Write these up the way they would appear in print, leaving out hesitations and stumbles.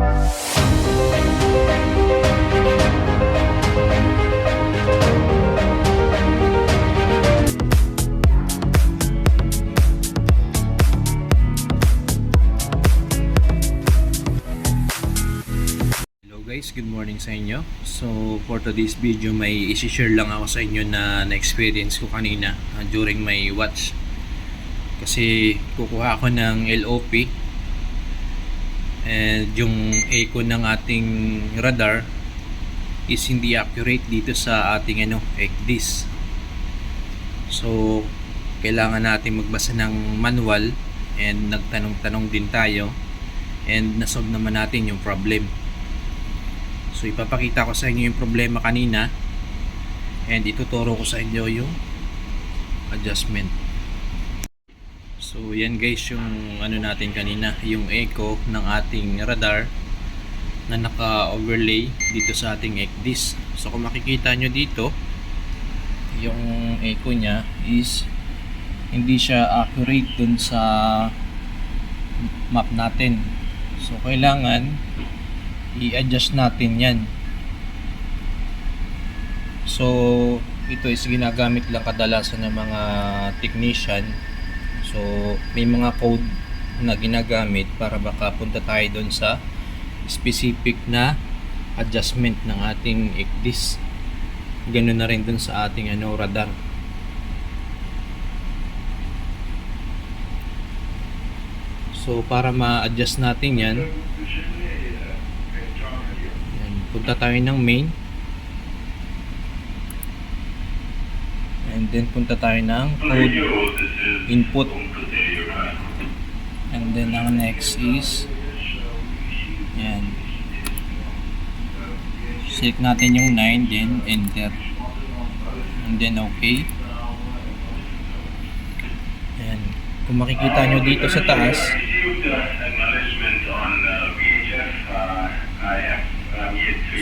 Guys, good morning sa inyo. So for today's video, may isi-share lang ako sa inyo na na-experience ko kanina during my watch. Kasi kukuha ako ng LOP and yung echo ng ating radar is hindi accurate dito sa ating ECDIS. So kailangan natin magbasa ng manual and nagtanong-tanong din tayo and nasolve naman natin yung problem. So ipapakita ko sa inyo yung problema kanina and ituturo ko sa inyo yung adjustment. So yan guys yung natin kanina, yung echo ng ating radar na naka-overlay dito sa ating ECDIS. So kung makikita nyo dito, yung echo nya is hindi siya accurate dun sa map natin. So kailangan i-adjust natin yan. So ito is ginagamit lang kadalasan ng mga technician. So may mga code na ginagamit para baka punta tayo doon sa specific na adjustment ng ating ECDIS. Ganoon na rin doon sa ating radar. So para ma-adjust natin yan, punta tayo ng main and then punta tayo ng code input and then ang next is yan, select natin yung 9 then enter and then okay. Yan, kung makikita nyo dito sa taas,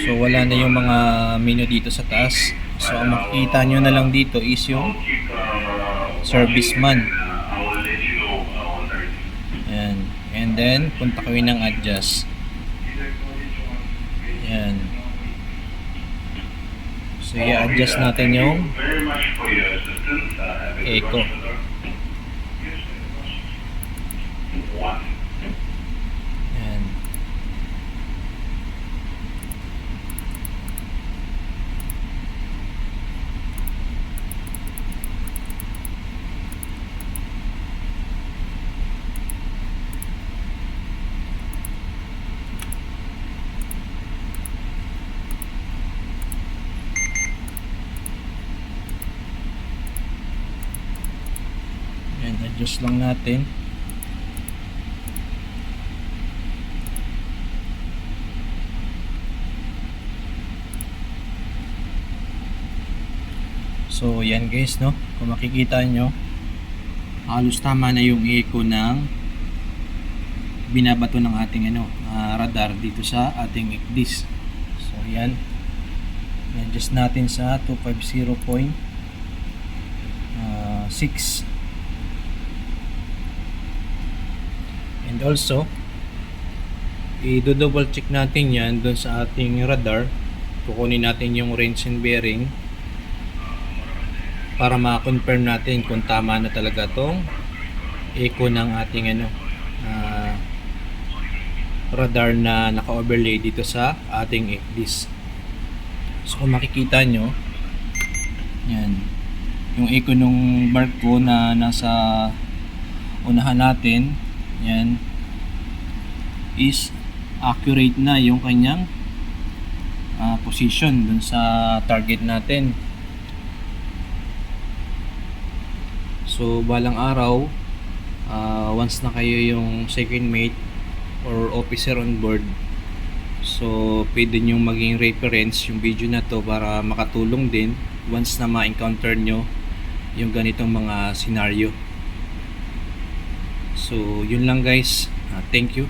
so wala na yung mga menu dito sa taas. So ang makikita nyo na lang dito is yung serviceman. Ayan. And then punta kayo ng adjust. Ayan. So i-adjust natin yung echo. Ayan. Adjust lang natin. So yan guys, no, kung makikita nyo, halos tama na yung echo ng binabato ng ating radar dito sa ating ECDIS. So yan, adjust natin sa 250.6. And also i-double check natin yan doon sa ating radar. Kukunin natin yung range and bearing para ma-confirm natin kung tama na talaga tong echo ng ating radar na naka-overlay dito sa ating ECDIS. So kung makikita nyo, yan, yung echo nung barko na nasa unahan natin, yan, is accurate na yung kanyang position dun sa target natin. So balang araw, once na kayo yung second mate or officer on board, so pwede nyo maging reference yung video na to para makatulong din once na ma-encounter nyo yung ganitong mga scenario. So yun lang guys, thank you.